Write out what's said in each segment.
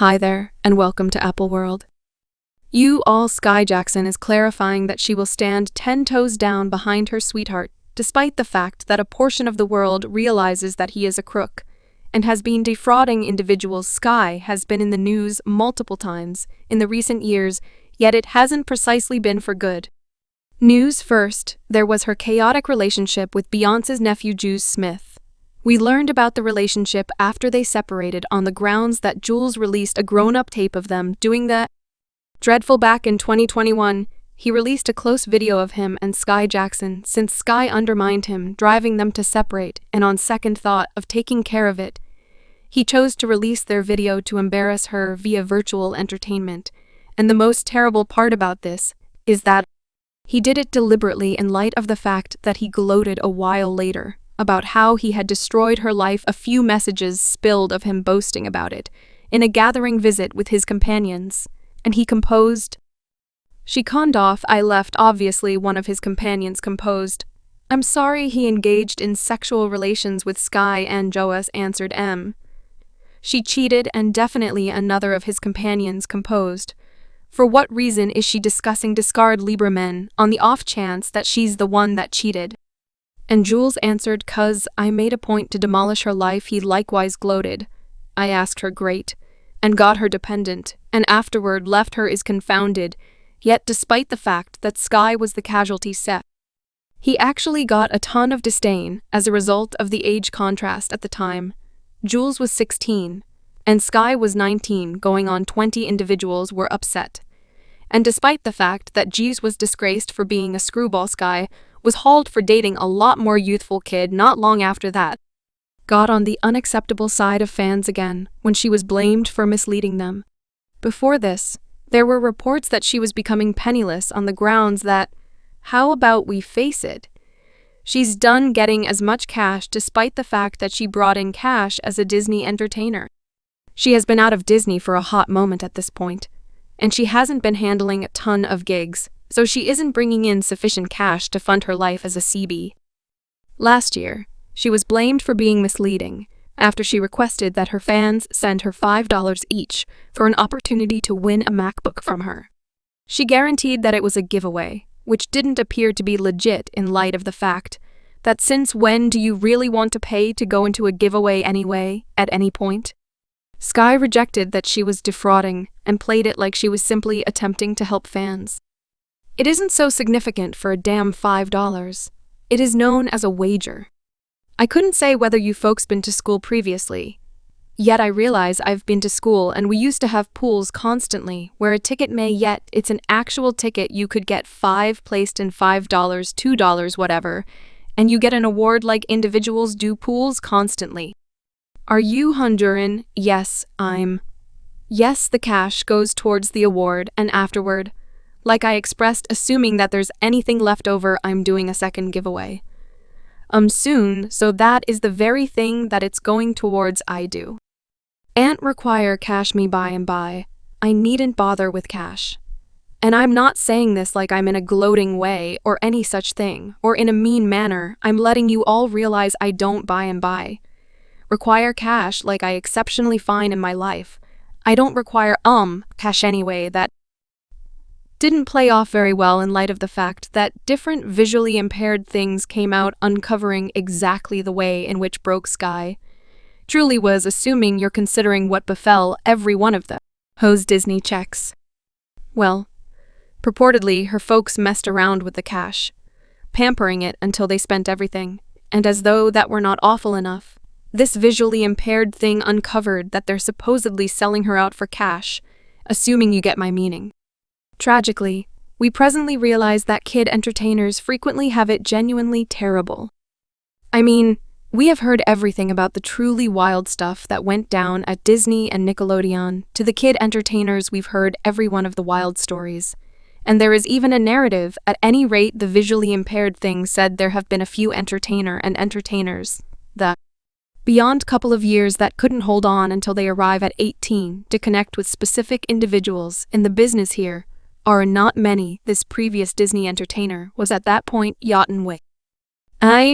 Hi there, and welcome to Apple World. Skye Jackson is clarifying that she will stand 10 toes down behind her sweetheart, despite the fact that a portion of the world realizes that he is a crook, and has been defrauding individuals. Skai has been in the news multiple times in the recent years, yet it hasn't precisely been for good. News first, there was her chaotic relationship with Beyonce's nephew Jules Smith. We learned about the relationship after they separated on the grounds that Jules released a grown-up tape of them doing the dreadful. Back in 2021, he released a close video of him and Skai Jackson since Skai undermined him, driving them to separate, and on second thought of taking care of it, he chose to release their video to embarrass her via virtual entertainment. And the most terrible part about this is that he did it deliberately in light of the fact that he gloated a while later about how he had destroyed her life. A few messages spilled of him boasting about it in a gathering visit with his companions, and he composed, "She conned off, I left." Obviously, one of his companions composed, "I'm sorry he engaged in sexual relations with Skai," and Julez answered, "She cheated," and definitely another of his companions composed, "For what reason is she discussing discard Libra men on the off chance that she's the one that cheated?" And Jules answered, "'Cause I made a point to demolish her life." He likewise gloated, "I asked her great, and got her dependent, and afterward left her is confounded." Yet despite the fact that Skai was the casualty set, he actually got a ton of disdain as a result of the age contrast at the time. Jules was 16, and Skai was 19, going on 20. Individuals were upset. And despite the fact that Jules was disgraced for being a screwball, Skai was hauled for dating a lot more youthful kid not long after that. Got on the unacceptable side of fans again when she was blamed for misleading them. Before this, there were reports that she was becoming penniless on the grounds that, how about we face it, she's done getting as much cash despite the fact that she brought in cash as a Disney entertainer. She has been out of Disney for a hot moment at this point, and she hasn't been handling a ton of gigs, so she isn't bringing in sufficient cash to fund her life as a CB. Last year, she was blamed for being misleading after she requested that her fans send her $5 each for an opportunity to win a MacBook from her. She guaranteed that it was a giveaway, which didn't appear to be legit in light of the fact that since when do you really want to pay to go into a giveaway anyway, at any point? Skai rejected that she was defrauding and played it like she was simply attempting to help fans. It isn't so significant for a damn $5. It is known as a wager. I couldn't say whether you folks been to school previously, yet I realize I've been to school and we used to have pools constantly where a ticket yet it's an actual ticket you could get 5 placed in $5, $2, whatever, and you get an award like individuals do pools constantly. Are you Honduran? Yes, I'm. Yes, the cash goes towards the award, and afterward, like I expressed, assuming that there's anything left over, I'm doing a second giveaway. Soon, so that is the very thing that it's going towards. I do. Ain't require cash me by and by. I needn't bother with cash. And I'm not saying this like I'm in a gloating way or any such thing, or in a mean manner. I'm letting you all realize I don't buy and buy. Require cash like I exceptionally fine in my life. I don't require cash anyway. That didn't play off very well in light of the fact that different visually impaired things came out uncovering exactly the way in which broke Skai. Truly was assuming you're considering what befell every one of them. Ho's Disney checks. Well, purportedly her folks messed around with the cash, pampering it until they spent everything, and as though that were not awful enough, this visually impaired thing uncovered that they're supposedly selling her out for cash, assuming you get my meaning. Tragically, we presently realize that kid entertainers frequently have it genuinely terrible. I mean, we have heard everything about the truly wild stuff that went down at Disney and Nickelodeon. To the kid entertainers, we've heard every one of the wild stories. And there is even a narrative. At any rate, the visually impaired thing said there have been a few entertainers that beyond couple of years that couldn't hold on until they arrive at 18 to connect with specific individuals in the business here. Are not many. This previous Disney entertainer was at that point yachten way.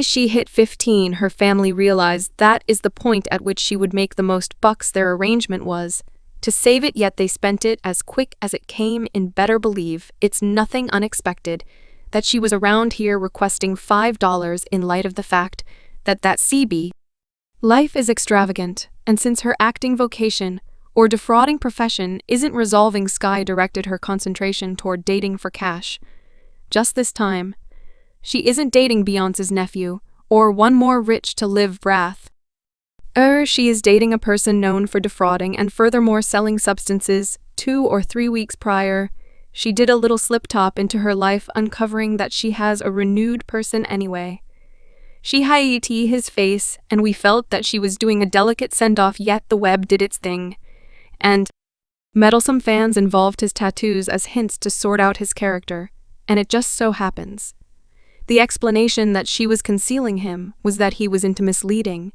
She hit 15, her family realized that is the point at which she would make the most bucks. Their arrangement was, to save it, yet they spent it as quick as it came. In better believe it's nothing unexpected that she was around here requesting $5 in light of the fact that CB life is extravagant, and since her acting vocation or defrauding profession isn't resolving, Skai directed her concentration toward dating for cash. Just this time, she isn't dating Beyonce's nephew or one more rich to live wrath. She is dating a person known for defrauding and furthermore selling substances. 2 or 3 weeks prior, she did a little slip-top into her life, uncovering that she has a renewed person anyway. She hid his face, and we felt that she was doing a delicate send-off, yet the web did its thing. And meddlesome fans involved his tattoos as hints to sort out his character, and it just so happens the explanation that she was concealing him was that he was into misleading,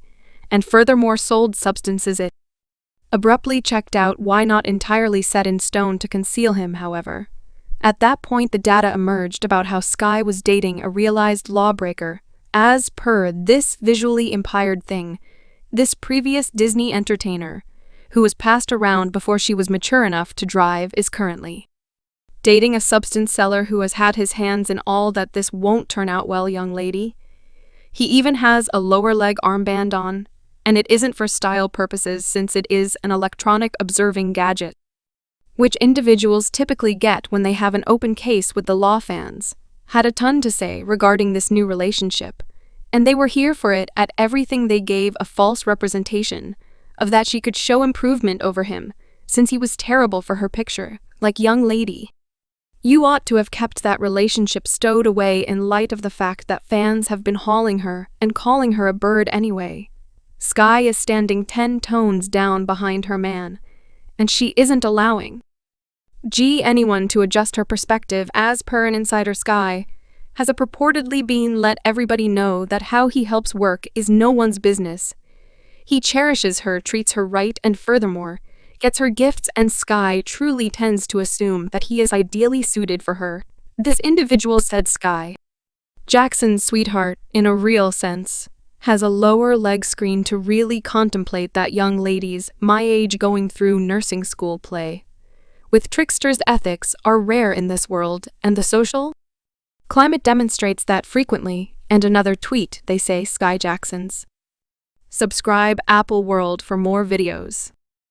and furthermore sold substances. It abruptly checked out. Why not entirely set in stone to conceal him, however? At that point the data emerged about how Skai was dating a realized lawbreaker. As per this visually impaired thing, this previous Disney entertainer, who was passed around before she was mature enough to drive, is currently dating a substance seller who has had his hands in all that. This won't turn out well, young lady. He even has a lower leg armband on, and it isn't for style purposes since it is an electronic observing gadget, which individuals typically get when they have an open case with the law. Fans had a ton to say regarding this new relationship, and they were here for it. At everything they gave a false representation of that she could show improvement over him, since he was terrible for her picture. Like, young lady, you ought to have kept that relationship stowed away in light of the fact that fans have been hauling her and calling her a bird anyway. Skai is standing 10 tones down behind her man, and she isn't allowing anyone to adjust her perspective. As per an insider, Skai has purportedly been let everybody know that how he helps work is no one's business. He cherishes her, treats her right, and furthermore gets her gifts, and Skai truly tends to assume that he is ideally suited for her. This individual said Skai Jackson's sweetheart, in a real sense, has a lower leg screen to really contemplate that young ladies my age going through nursing school play with tricksters. Ethics are rare in this world, and the social climate demonstrates that frequently. And another tweet, they say Skai Jackson's. Subscribe Apple World for more videos.